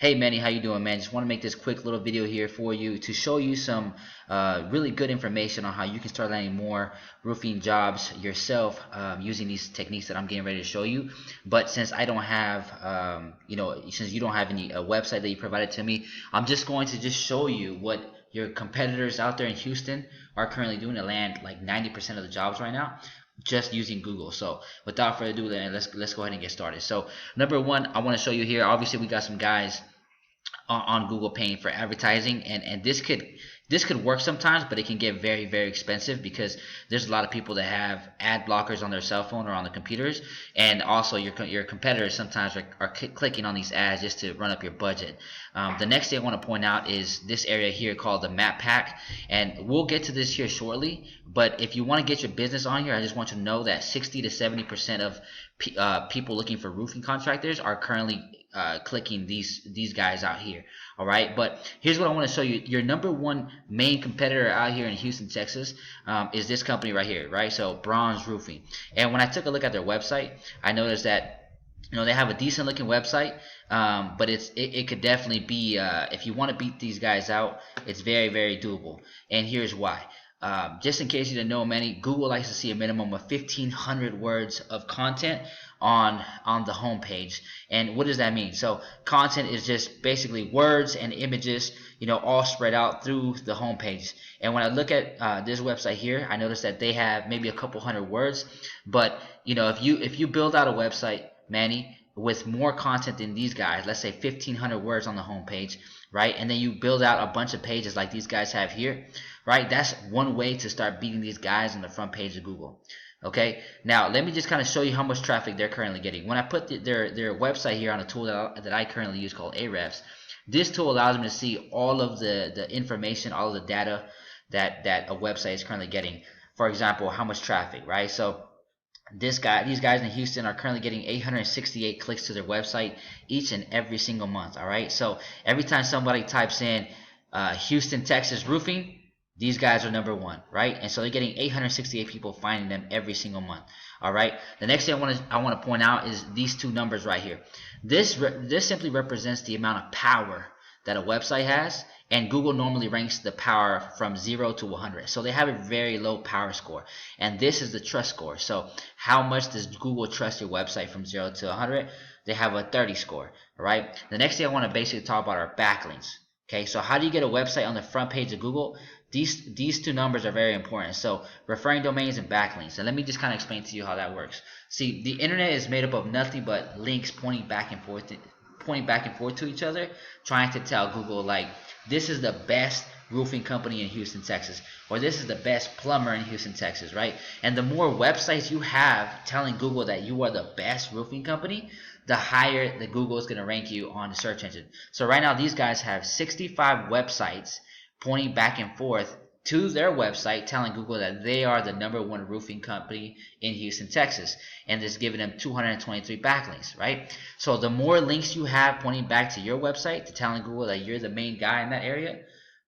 Hey Manny, how you doing, man? Just want to make this quick little video here for you to show you some really good information on how you can start landing more roofing jobs yourself using these techniques that I'm getting ready to show you. But since I don't have, since you don't have any website that you provided to me, I'm just going to just show you what your competitors out there in Houston are currently doing to land like 90% of the jobs right now, just using Google. So without further ado, then let's go ahead and get started. So number one, I want to show you here. Obviously, we got some guys on Google paying for advertising, and this could work sometimes, but it can get very expensive because there's a lot of people that have ad blockers on their cell phone or on the computers, and also your competitors sometimes are clicking on these ads just to run up your budget. The next thing I want to point out is this area here called the map pack, and we'll get to this here shortly. But if you want to get your business on here, I just want you to know that 60 to 70% of people looking for roofing contractors are currently clicking these guys out here. All right, but here's what I want to show you. Your number one main competitor out here in Houston, Texas, is this company right here, right? So Bronze Roofing. And when I took a look at their website, I noticed that they have a decent looking website, but it could definitely be if you want to beat these guys out, it's very doable. And here's why. Just in case you didn't know, Manny, Google likes to see a minimum of 1,500 words of content on the homepage. And what does that mean? So content is just basically words and images, all spread out through the homepage. And when I look at this website here, I notice that they have maybe a couple hundred words. But if you build out a website, Manny, with more content than these guys, let's say 1,500 words on the homepage, right? And then you build out a bunch of pages like these guys have here, right? That's one way to start beating these guys on the front page of Google. Okay, now let me just kind of show you how much traffic they're currently getting. When I put their website here on a tool that I currently use called Ahrefs, this tool allows me to see all of the information, all of the data that a website is currently getting. For example, how much traffic, right? So these guys in Houston are currently getting 868 clicks to their website each and every single month. All right, so every time somebody types in Houston, Texas roofing, these guys are number one, right? And so they're getting 868 people finding them every single month. All right. The next thing I want to point out is these two numbers right here. This simply represents the amount of power that a website has, and Google normally ranks the power from 0 to 100. So they have a very low power score, and this is the trust score. So how much does Google trust your website from 0 to 100? They have a 30 score. All right. The next thing I want to basically talk about are backlinks. Okay, so how do you get a website on the front page of Google? These two numbers are very important. So referring domains and backlinks. And let me just kind of explain to you how that works. See, the internet is made up of nothing but links pointing back and forth to each other, trying to tell Google like this is the best roofing company in Houston, Texas, or this is the best plumber in Houston, Texas, right? And the more websites you have telling Google that you are the best roofing company, the higher the Google is going to rank you on the search engine. So right now these guys have 65 websites pointing back and forth to their website telling Google that they are the number one roofing company in Houston, Texas, and it's giving them 223 backlinks, right? So the more links you have pointing back to your website to telling Google that you're the main guy in that area,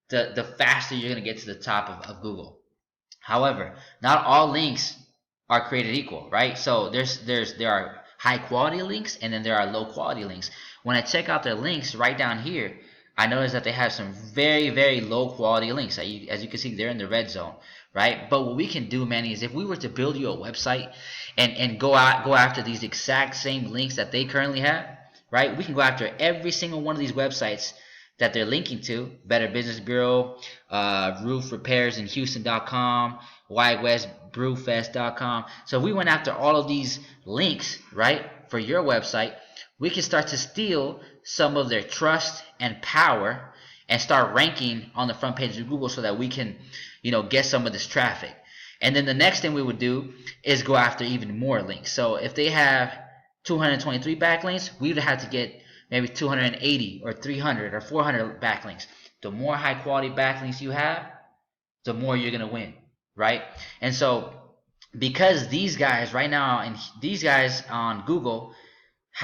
the faster you're going to get to the top of Google. However, not all links are created equal, right? So there are high quality links and then there are low quality links. When I check out their links right down here, I notice that they have some very low quality links. As you can see, they're in the red zone, right? But what we can do, Manny, is if we were to build you a website and go after these exact same links that they currently have, right? We can go after every single one of these websites that they're linking to: Better Business Bureau, Roof Repairs in Houston.com, WideWestBrewFest.com. So if we went after all of these links, right, for your website, we can start to steal some of their trust and power and start ranking on the front page of Google so that we can, get some of this traffic. And then the next thing we would do is go after even more links. So if they have 223 backlinks, we would have to get maybe 280 or 300 or 400 backlinks. The more high quality backlinks you have, the more you're going to win, right? And so because these guys right now, and these guys on Google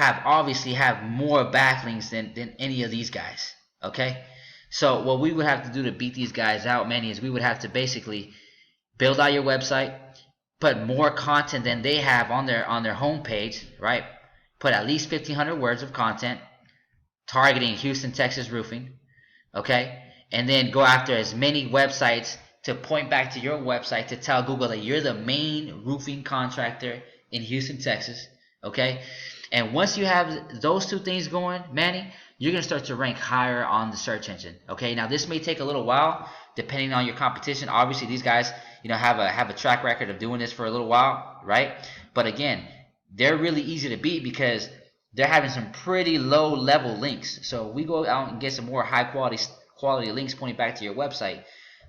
obviously have more backlinks than any of these guys, okay? So what we would have to do to beat these guys out, Manny, is we would have to basically build out your website, put more content than they have on their homepage, right? Put at least 1,500 words of content, targeting Houston, Texas roofing, okay? And then go after as many websites to point back to your website to tell Google that you're the main roofing contractor in Houston, Texas, okay? And once you have those two things going, Manny, you're going to start to rank higher on the search engine, okay? Now, this may take a little while depending on your competition. Obviously, these guys, have a track record of doing this for a little while, right? But again, they're really easy to beat because they're having some pretty low level links. So we go out and get some more high quality links pointing back to your website,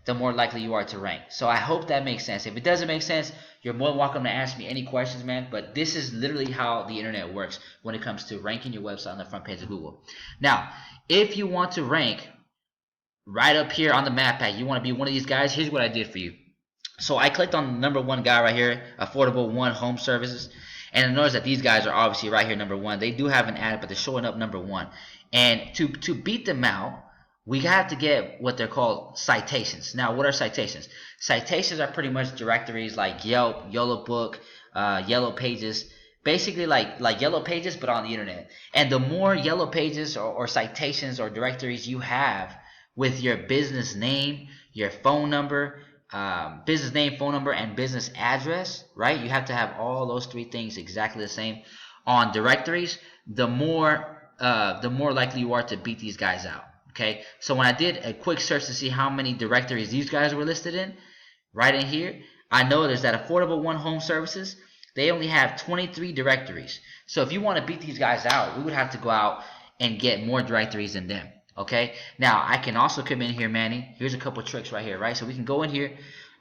the more likely you are to rank. So I hope that makes sense. If it doesn't make sense, you're more than welcome to ask me any questions, man. But this is literally how the internet works when it comes to ranking your website on the front page of Google. Now, if you want to rank right up here on the map pack, you want to be one of these guys, here's what I did for you. So I clicked on the number one guy right here, Affordable One Home Services. And notice that these guys are obviously right here number one. They do have an ad, but they're showing up number one. And to beat them out, we have to get what they're called citations. Now, what are citations? Citations are pretty much directories like Yelp, Yellow Book, Yellow Pages. Basically like Yellow Pages, but on the internet. And the more Yellow Pages or citations or directories you have with your business name, your phone number, business name, phone number, and business address, right? You have to have all those three things exactly the same on directories. The more likely you are to beat these guys out. Okay, so when I did a quick search to see how many directories these guys were listed in, right in here, I noticed that Affordable One Home Services, they only have 23 directories. So if you want to beat these guys out, we would have to go out and get more directories than them. Okay, now I can also come in here, Manny. Here's a couple tricks right here, right? So we can go in here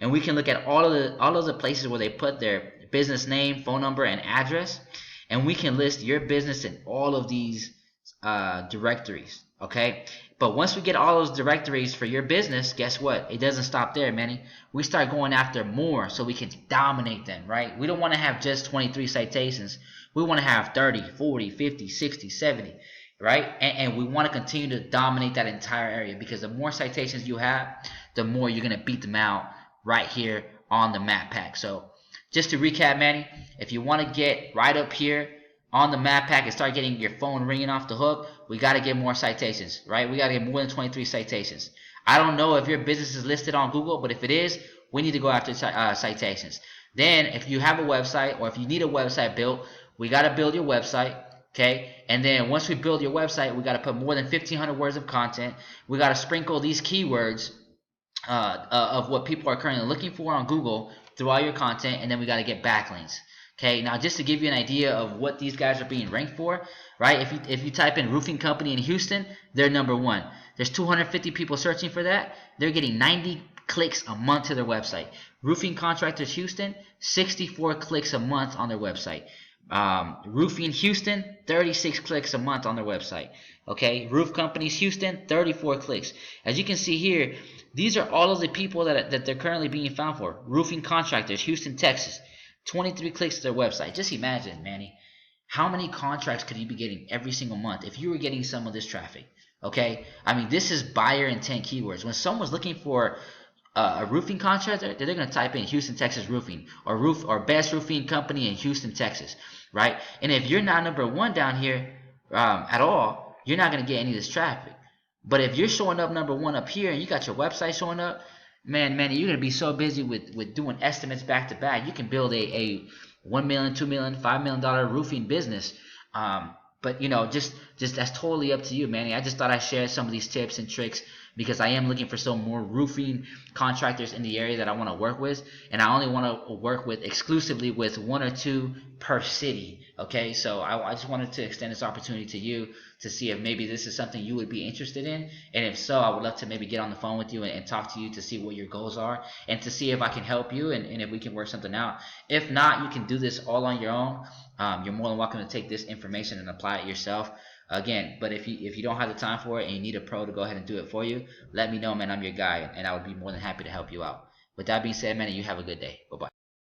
and we can look at all of the places where they put their business name, phone number, and address, and we can list your business in all of these directories. Okay, but once we get all those directories for your business, guess what? It doesn't stop there, Manny. We start going after more so we can dominate them, right? We don't want to have just 23 citations. We want to have 30, 40, 50, 60, 70. Right? And we want to continue to dominate that entire area because the more citations you have, the more you're going to beat them out right here on the map pack. So just to recap, Manny, if you want to get right up here on the map pack and start getting your phone ringing off the hook, we got to get more citations, right? We got to get more than 23 citations. I don't know if your business is listed on Google, but if it is, we need to go after citations. Then if you have a website or if you need a website built, we got to build your website. Okay, and then once we build your website, we got to put more than 1,500 words of content. We got to sprinkle these keywords of what people are currently looking for on Google through all your content, and then we got to get backlinks. Okay, now just to give you an idea of what these guys are being ranked for, right? If you type in roofing company in Houston, they're number one. There's 250 people searching for that. They're getting 90 clicks a month to their website. Roofing contractors Houston, 64 clicks a month on their website. Roofing Houston, 36 clicks a month on their website. Okay, Roof Companies Houston, 34 clicks. As you can see here, these are all of the people that they're currently being found for. Roofing Contractors Houston, Texas, 23 clicks to their website. Just imagine, Manny, how many contracts could you be getting every single month if you were getting some of this traffic? Okay, I mean, this is buyer intent keywords. When someone's looking for a roofing contractor, they're going to type in Houston, Texas roofing or best roofing company in Houston, Texas, right? And if you're not number one down here at all, you're not going to get any of this traffic. But if you're showing up number one up here and you got your website showing up, man, you're going to be so busy with doing estimates back to back. You can build a $1 million, $2 million, $5 million roofing business. But just that's totally up to you, Manny. I just thought I'd share some of these tips and tricks because I am looking for some more roofing contractors in the area that I want to work with, and I only want to work with exclusively with 1 or 2 per city. Okay, so I just wanted to extend this opportunity to you to see if maybe this is something you would be interested in, and if so, I would love to maybe get on the phone with you and talk to you to see what your goals are and to see if I can help you and if we can work something out. If not, you can do this all on your own. You're more than welcome to take this information and apply it yourself. Again, but if you don't have the time for it and you need a pro to go ahead and do it for you, let me know, man. I'm your guy, and I would be more than happy to help you out. With that being said, man, you have a good day. Bye-bye.